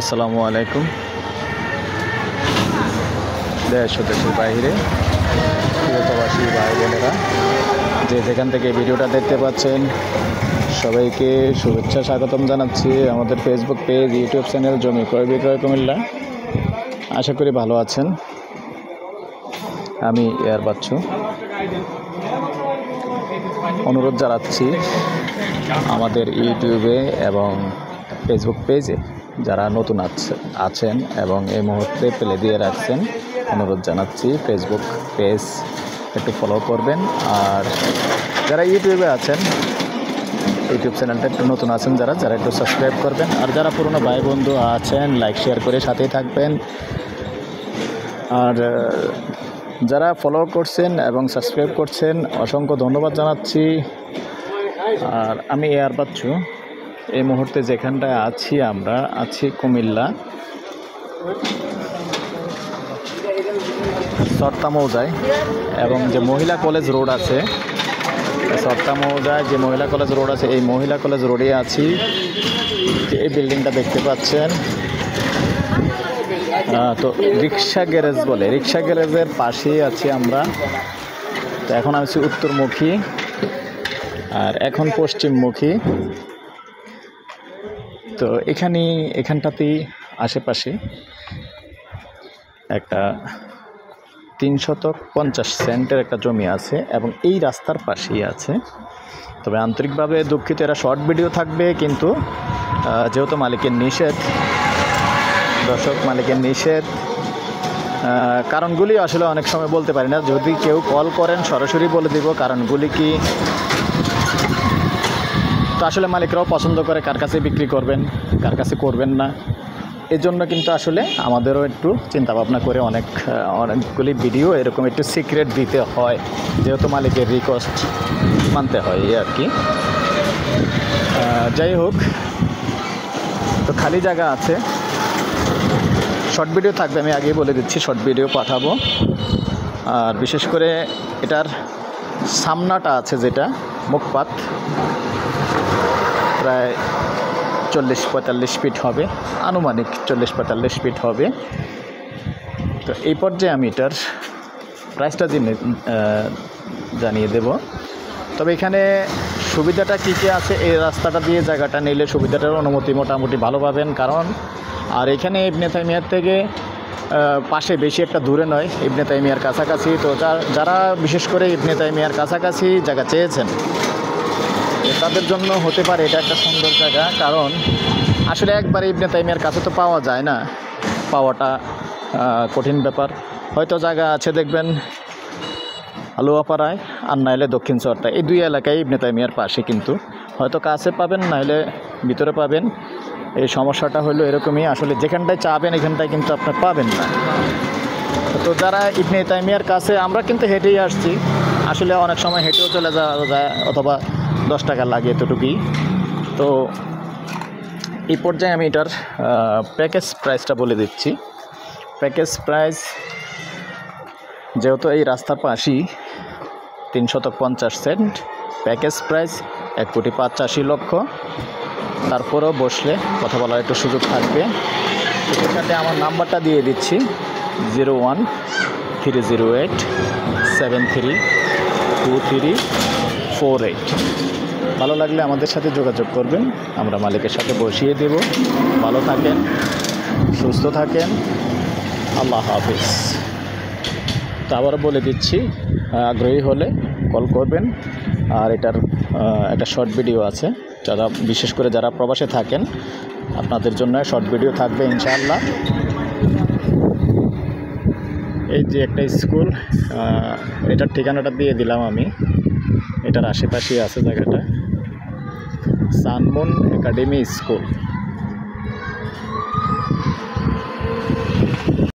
আসসালামু আলাইকুম। দেশ ও দেশের বাইরে প্রবাসী ভাই বোনেরা যে যেখান থেকে ভিডিওটা দেখতে পাচ্ছেন সবাইকে শুভেচ্ছা স্বাগতম জানাচ্ছি আমাদের ফেসবুক পেজ, ইউটিউব চ্যানেল জমি ক্রয় বিক্রয় কুমিল্লা। আশা করি ভালো আছেন। আমি এয়ার বাচ্চু অনুরোধ জানাচ্ছি আমাদের ইউটিউবে এবং ফেসবুক পেজে যারা নতুন আছেন এবং এই মুহূর্তে প্লে দিয়ে রাখছেন, অনুরোধ জানাচ্ছি ফেসবুক পেজ একটু ফলো করবেন। আর যারা ইউটিউবে আছেন, ইউটিউব চ্যানেলটা একটু নতুন আছেন যারা একটু সাবস্ক্রাইব করবেন। আর যারা পুরনো ভাই বন্ধু আছেন লাইক শেয়ার করে সাথেই থাকবেন। আর যারা ফলো করছেন এবং সাবস্ক্রাইব করছেন অসংখ্য ধন্যবাদ জানাচ্ছি। আর আমি এয়ার বাচ্চু এই মুহূর্তে যেখানটায় আছি, আমরা আছি কুমিল্লা সরতা মৌজায়, এবং যে মহিলা কলেজ রোড আছে সরতা মৌজায় যে মহিলা কলেজ রোড আছে, এই মহিলা কলেজ রোডে আছি। এই বিল্ডিংটা দেখতে পাচ্ছেন, তো রিক্সা গ্যারেজ বলে, রিক্সা গ্যারেজের পাশেই আছি আমরা। তো এখন আছি উত্তরমুখী আর এখন পশ্চিমমুখী। তো এখানটাতেই আশেপাশে একটা 350 সেন্টের একটা জমি আছে এবং এই রাস্তার পাশেই আছে। তবে আন্তরিকভাবে দুঃখিত, এরা শর্ট ভিডিও থাকবে, কিন্তু যেহেতু মালিকের নিষেধ, দর্শক মালিকের নিষেধ, কারণগুলি আসলে অনেক সময় বলতে পারি না। যদি কেউ কল করেন সরাসরি বলে দিব কারণগুলি কি। তো আসলে মালিকরাও পছন্দ করে কার কাছে বিক্রি করবেন, কার কাছে করবেন না। এজন্য কিন্তু আসলে আমাদেরও একটু চিন্তা ভাবনা করে অনেকগুলি ভিডিও এরকম একটু সিক্রেট দিতে হয়, যেহেতু মালিকের রিকোয়েস্ট মানতে হয় এই আর কি। যাই হোক, তো খালি জায়গা আছে, শর্ট ভিডিও থাকবে, আমি আগেই বলে দিচ্ছি শর্ট ভিডিও পাঠাবো। আর বিশেষ করে এটার সামনাটা আছে যেটা মুখপাত, প্রায় 40-45 ফিট হবে, আনুমানিক 40-45 ফিট হবে। তো এই পর্যায়ে আমি এটার প্রাইসটা জানিয়ে দেব। তবে এখানে সুবিধাটা কী কী আছে, এই রাস্তাটা দিয়ে জায়গাটা নিলে সুবিধাটার অনুমতি মোটামুটি ভালো পাবেন। কারণ আর এখানে ইবনে তাইমিয়ার থেকে পাশে বেশি একটা দূরে নয়, ইবনে তাইমিয়ার কাছাকাছি। তো যারা বিশেষ করে ইবনে তাইমিয়ার কাছাকাছি জায়গা চেয়েছেন তাদের জন্য হতে পারে এটা একটা সুন্দর জায়গা। কারণ আসলে একবারে ইবনে তাইমিয়ার কাছে তো পাওয়া যায় না, পাওয়াটা কঠিন ব্যাপার। হয়তো জায়গা আছে দেখবেন আলুয়াপাড়ায় আর নাইলে দক্ষিণ চরটা, এই দুই এলাকায় ইবনে তাইমিয়ার পাশে, কিন্তু হয়তো কাছে পাবেন নাইলে ভিতরে পাবেন। এই সমস্যাটা হলো এরকমই, আসলে যেখানটায় চাবেন এখানটায় কিন্তু আপনি পাবেন না। তো যারা ইবনে তাইমিয়ার কাছে, আমরা কিন্তু হেঁটেই আসছি, আসলে অনেক সময় হেঁটেও চলে যাওয়া যায়, অথবা 10 টাকা লাগে এতটুকুই। তো এই পর্যায়ে আমি এটার প্যাকেজ প্রাইসটা বলে দিচ্ছি। প্যাকেজ প্রাইস যেহেতু এই রাস্তার পাশেই 350 সেন্ট, প্যাকেজ প্রাইস 1,85,00,000। তারপরেও বসলে কথা বলার একটু সুযোগ থাকবে। এখানে আমার নাম্বারটা দিয়ে দিচ্ছি 01-308-732348। ভালো লাগলে আমাদের সাথে যোগাযোগ করবেন, আমরা মালিকের সাথে বসিয়ে দেব। ভালো থাকেন, সুস্থ থাকেন, আল্লাহ হাফিজ। তো আবারও বলে দিচ্ছি, আগ্রহী হলে কল করবেন। আর এটার একটা শর্ট ভিডিও আছে, যারা বিশেষ করে যারা প্রবাসে থাকেন আপনাদের জন্য শর্ট ভিডিও থাকবে ইনশাআল্লাহ। এই যে একটা স্কুল, এটার ঠিকানাটা দিয়ে দিলাম আমি, এটার আশেপাশেই আছে জায়গাটা, সানমুন একাডেমি স্কুল।